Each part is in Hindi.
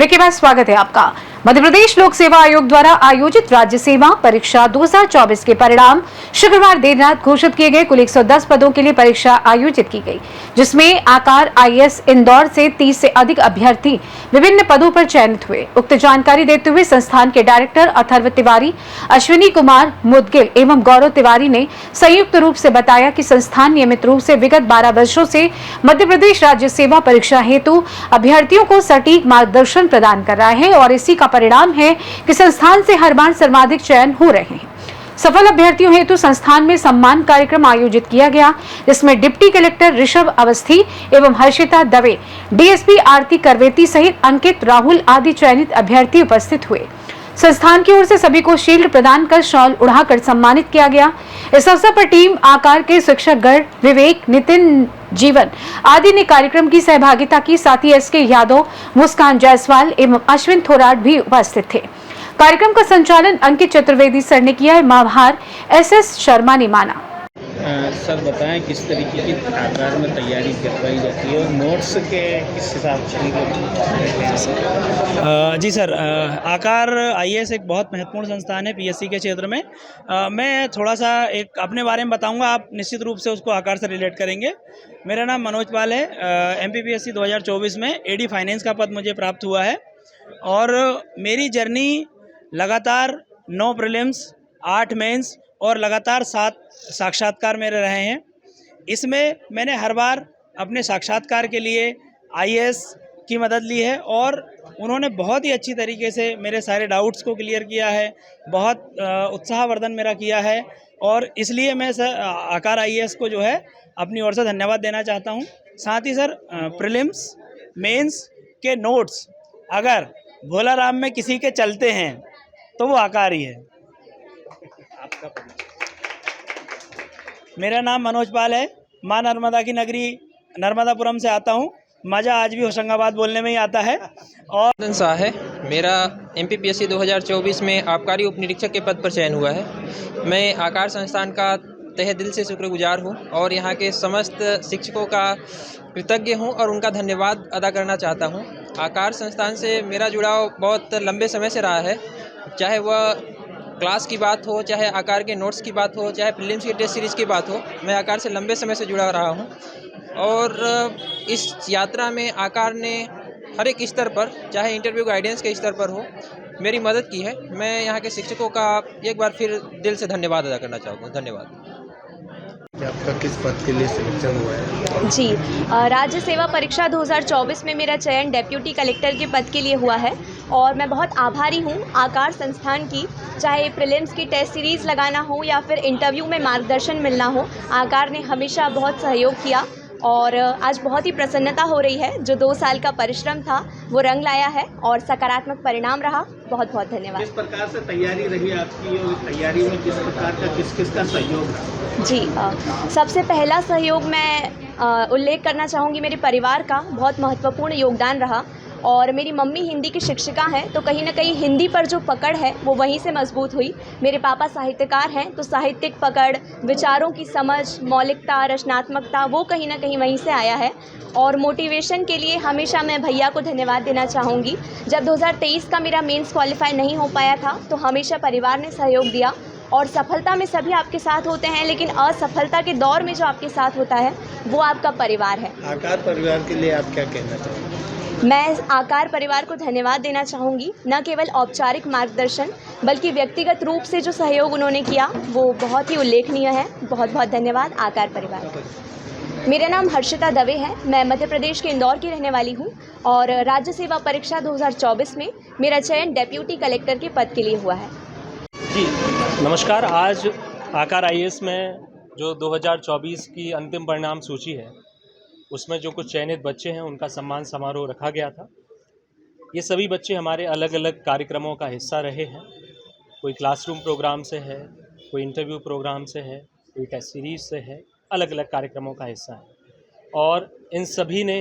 ब्रेक के बाद स्वागत है आपका। मध्य प्रदेश लोक सेवा आयोग द्वारा आयोजित राज्य सेवा परीक्षा 2024 के परिणाम शुक्रवार देर रात घोषित किए गए। कुल 110 पदों के लिए परीक्षा आयोजित की गई, जिसमें आकार आईएएस इंदौर से 30 से अधिक अभ्यर्थी विभिन्न पदों पर चयनित हुए। उक्त जानकारी देते हुए संस्थान के डायरेक्टर अथर्व तिवारी, अश्विनी कुमार मुदगिल एवं गौरव तिवारी ने संयुक्त रूप से बताया कि संस्थान नियमित रूप से विगत 12 वर्षों से मध्य प्रदेश राज्य सेवा परीक्षा हेतु अभ्यर्थियों को सटीक मार्गदर्शन प्रदान कर रहा है और इसी का परिणाम है कि संस्थान से हर बार सर्वाधिक चयन हो रहे हैं। सफल अभ्यर्थियों हेतु संस्थान में सम्मान कार्यक्रम आयोजित किया गया, जिसमें डिप्टी कलेक्टर ऋषभ अवस्थी एवं हर्षिता दवे, डीएसपी आरती करवेती सहित अंकित, राहुल आदि चयनित अभ्यर्थी उपस्थित हुए। संस्थान की ओर से सभी को शील्ड प्रदान कर शॉल उड़ाकर सम्मानित किया गया। इस अवसर पर टीम आकार के शिक्षकगण विवेक, नितिन, जीवन आदि ने कार्यक्रम की सहभागिता की। साथ ही एसके यादव, मुस्कान जायसवाल एवं अश्विन थोराट भी उपस्थित थे। कार्यक्रम का संचालन अंकित चतुर्वेदी सर ने किया है। माभार एसएस शर्मा ने माना। सर बताएं किस तरीके की आकार में तैयारी करवाई जाती है और नोट्स के किस हिसाब से जी सर, आकार आईएएस एक बहुत महत्वपूर्ण संस्थान है पीएससी के क्षेत्र में। मैं थोड़ा सा एक अपने बारे में बताऊंगा, आप निश्चित रूप से उसको आकार से रिलेट करेंगे। मेरा नाम मनोज पाल है। एमपीपीएससी 2024 में एडी फाइनेंस का पद मुझे प्राप्त हुआ है और मेरी जर्नी लगातार 9 प्रीलिम्स, 8 मेंस और लगातार 7 साक्षात्कार मेरे रहे हैं। इसमें मैंने हर बार अपने साक्षात्कार के लिए आईएएस की मदद ली है और उन्होंने बहुत ही अच्छी तरीके से मेरे सारे डाउट्स को क्लियर किया है, बहुत उत्साहवर्धन मेरा किया है और इसलिए मैं सर आकार आईएएस को जो है अपनी ओर से धन्यवाद देना चाहता हूं। साथ ही सर प्रीलिम्स, मेंस के नोट्स अगर भोला राम में किसी के चलते हैं तो वो आकार ही है। मेरा नाम मनोज पाल है। माँ नर्मदा की नगरी नर्मदापुरम से आता हूँ। मज़ा आज भी होशंगाबाद बोलने में ही आता है। और शाह है। मेरा एमपीपीएससी 2024 में आबकारी उप निरीक्षक के पद पर चयन हुआ है। मैं आकार संस्थान का तहे दिल से शुक्रगुजार हूँ और यहाँ के समस्त शिक्षकों का कृतज्ञ हूँ और उनका धन्यवाद अदा करना चाहता हूँ। आकार संस्थान से मेरा जुड़ाव बहुत लंबे समय से रहा है, चाहे वह क्लास की बात हो, चाहे आकार के नोट्स की बात हो, चाहे प्रीलिम्स की टेस्ट सीरीज़ की बात हो। मैं आकार से लंबे समय से जुड़ा रहा हूँ और इस यात्रा में आकार ने हर एक स्तर पर, चाहे इंटरव्यू गाइडेंस के स्तर पर हो, मेरी मदद की है। मैं यहाँ के शिक्षकों का एक बार फिर दिल से धन्यवाद अदा करना चाहूँगा। धन्यवाद। आपका किस पद के लिए सिलेक्शन हुआ है? जी, राज्य सेवा परीक्षा 2024 में मेरा चयन डेप्यूटी कलेक्टर के पद के लिए हुआ है और मैं बहुत आभारी हूँ आकार संस्थान की। चाहे प्रीलिम्स की टेस्ट सीरीज़ लगाना हो या फिर इंटरव्यू में मार्गदर्शन मिलना हो, आकार ने हमेशा बहुत सहयोग किया और आज बहुत ही प्रसन्नता हो रही है। जो 2 साल का परिश्रम था वो रंग लाया है और सकारात्मक परिणाम रहा। बहुत बहुत धन्यवाद। किस प्रकार से तैयारी रही आपकी और तैयारी में किस प्रकार का किस का सहयोग रहा? जी, सबसे पहला सहयोग मैं उल्लेख करना चाहूँगी, मेरे परिवार का बहुत महत्वपूर्ण योगदान रहा और मेरी मम्मी हिंदी की शिक्षिका हैं, तो कहीं ना कहीं हिंदी पर जो पकड़ है वो वहीं से मजबूत हुई। मेरे पापा साहित्यकार हैं, तो साहित्यिक पकड़, विचारों की समझ, मौलिकता, रचनात्मकता वो कहीं ना कहीं वहीं से आया है। और मोटिवेशन के लिए हमेशा मैं भैया को धन्यवाद देना चाहूँगी। जब 2023 का मेरा मेंस क्वालिफाई नहीं हो पाया था तो हमेशा परिवार ने सहयोग दिया और सफलता में सभी आपके साथ होते हैं, लेकिन असफलता के दौर में जो आपके साथ होता है वो आपका परिवार है। आकार परिवार के लिए आप क्या कहना चाहेंगे? मैं आकार परिवार को धन्यवाद देना चाहूँगी, न केवल औपचारिक मार्गदर्शन बल्कि व्यक्तिगत रूप से जो सहयोग उन्होंने किया वो बहुत ही उल्लेखनीय है। बहुत बहुत धन्यवाद आकार परिवार को। मेरा नाम हर्षिता दवे है। मैं मध्य प्रदेश के इंदौर की रहने वाली हूँ और राज्य सेवा परीक्षा 2024 में मेरा चयन डेप्यूटी कलेक्टर के पद के लिए हुआ है। जी नमस्कार। आज आकार आईएएस में जो 2024 की अंतिम परिणाम सूची है उसमें जो कुछ चयनित बच्चे हैं उनका सम्मान समारोह रखा गया था। ये सभी बच्चे हमारे अलग अलग कार्यक्रमों का हिस्सा रहे हैं। कोई क्लासरूम प्रोग्राम से है, कोई इंटरव्यू प्रोग्राम से है, कोई टेस्ट सीरीज से है, अलग अलग कार्यक्रमों का हिस्सा है और इन सभी ने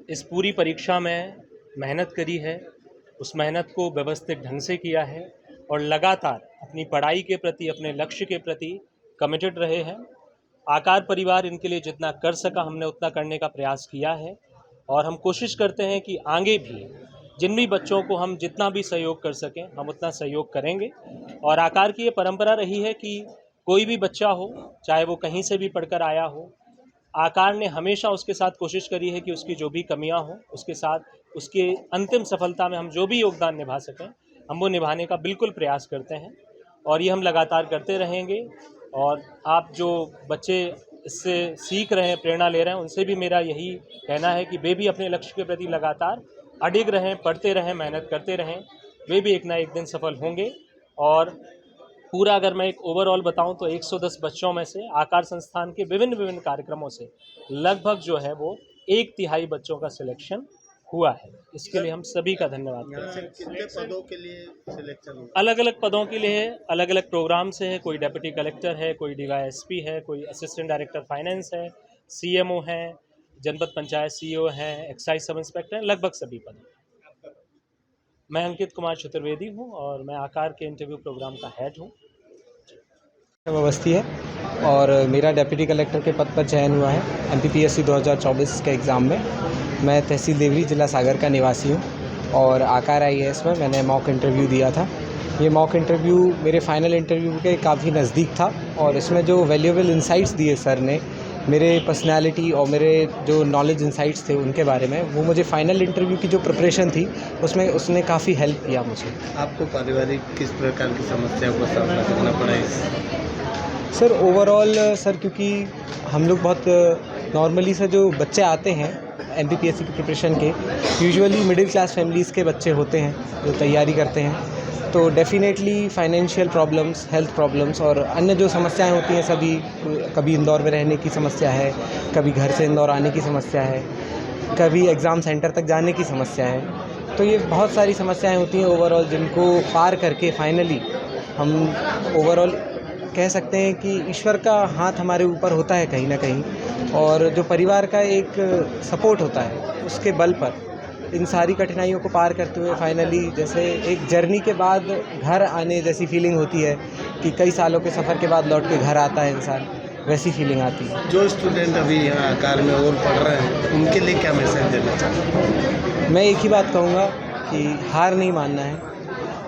इस पूरी परीक्षा में मेहनत करी है। उस मेहनत को व्यवस्थित ढंग से किया है और लगातार अपनी पढ़ाई के प्रति, अपने लक्ष्य के प्रति कमिटेड रहे हैं। आकार परिवार इनके लिए जितना कर सका हमने उतना करने का प्रयास किया है और हम कोशिश करते हैं कि आगे भी जिन भी बच्चों को हम जितना भी सहयोग कर सकें हम उतना सहयोग करेंगे। और आकार की ये परंपरा रही है कि कोई भी बच्चा हो, चाहे वो कहीं से भी पढ़कर आया हो, आकार ने हमेशा उसके साथ कोशिश करी है कि उसकी जो भी कमियां हों उसके साथ उसके अंतिम सफलता में हम जो भी योगदान निभा सकें हम वो निभाने का बिल्कुल प्रयास करते हैं और ये हम लगातार करते रहेंगे। और आप जो बच्चे इससे सीख रहे हैं, प्रेरणा ले रहे हैं, उनसे भी मेरा यही कहना है कि वे भी अपने लक्ष्य के प्रति लगातार अडिग रहें, पढ़ते रहें, मेहनत करते रहें, वे भी एक ना एक दिन सफल होंगे। और पूरा अगर मैं एक ओवरऑल बताऊं तो 110 बच्चों में से आकार संस्थान के विभिन्न कार्यक्रमों से लगभग जो है वो 1/3 बच्चों का सिलेक्शन हुआ है। इसके लिए हम सभी का धन्यवाद करते हैं। कितने पदों के लिए सिलेक्शन हुआ? अलग अलग पदों के लिए अलग अलग प्रोग्राम से है। कोई डेप्यूटी कलेक्टर है, कोई DYSP है, कोई असिस्टेंट डायरेक्टर फाइनेंस है, CMO है, जनपद पंचायत CEO हैं, एक्साइज सब इंस्पेक्टर हैं, लगभग सभी पद। मैं अंकित कुमार चतुर्वेदी हूँ और मैं आकार के इंटरव्यू प्रोग्राम का हेड हूँ। अवस्थी है और मेरा डेप्यूटी कलेक्टर के पद पर चयन हुआ है MPPSC 2024 के एग्ज़ाम में। मैं तहसील देवरी जिला सागर का निवासी हूँ और आकार IAS में मैंने मॉक इंटरव्यू दिया था। ये मॉक इंटरव्यू मेरे फाइनल इंटरव्यू के काफ़ी नज़दीक था और इसमें जो वैल्यूएबल इंसाइट्स दिए सर ने मेरे पर्सनालिटी और मेरे जो नॉलेज इंसाइट्स थे उनके बारे में, वो मुझे फाइनल इंटरव्यू की जो प्रिपरेशन थी उसमें उसने काफ़ी हेल्प किया मुझे। आपको पारिवारिक किस प्रकार की समस्याओं का सामना करना पड़ा सर ओवरऑल सर, क्योंकि हम लोग बहुत नॉर्मली से जो बच्चे आते हैं MPPSC की प्रिपरेशन के, यूजुअली मिडिल क्लास फैमिलीज़ के बच्चे होते हैं जो तैयारी करते हैं, तो definitely financial problems, health problems और अन्य जो समस्याएं होती हैं सभी, कभी इंदौर में रहने की समस्या है, कभी घर से इंदौर आने की समस्या है, कभी एग्ज़ाम सेंटर तक जाने की समस्या है। तो ये बहुत सारी समस्याएं होती हैं ओवरऑल, जिनको पार करके फाइनली हम ओवरऑल कह सकते हैं कि ईश्वर का हाथ हमारे ऊपर होता है कहीं ना कहीं, और जो परिवार का एक सपोर्ट होता है उसके बल पर इन सारी कठिनाइयों को पार करते हुए फाइनली जैसे एक जर्नी के बाद घर आने जैसी फीलिंग होती है कि कई सालों के सफ़र के बाद लौट के घर आता है इंसान, वैसी फीलिंग आती है। जो स्टूडेंट अभी यहाँ आकार में और पढ़ रहे हैं उनके लिए क्या मैसेज देना चाहते हैं? मैं एक ही बात कहूँगा कि हार नहीं मानना है,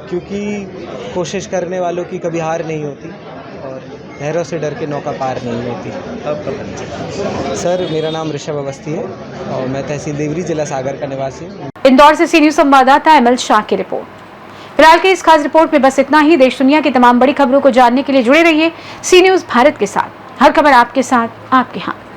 क्योंकि कोशिश करने वालों की कभी हार नहीं होती और लहरों से डर के नौका पार नहीं होती। आपका परिचय? सर मेरा नाम ऋषभ अवस्थी है और मैं तहसील देवरी जिला सागर का निवासी हूँ। इंदौर से सी न्यूज़ संवाददाता ML शाह की रिपोर्ट। फिलहाल की इस खास रिपोर्ट में बस इतना ही। देश दुनिया की तमाम बड़ी खबरों को जानने के लिए जुड़े रहिए सी न्यूज़ भारत के साथ। हर खबर आपके साथ, आपके हाथ।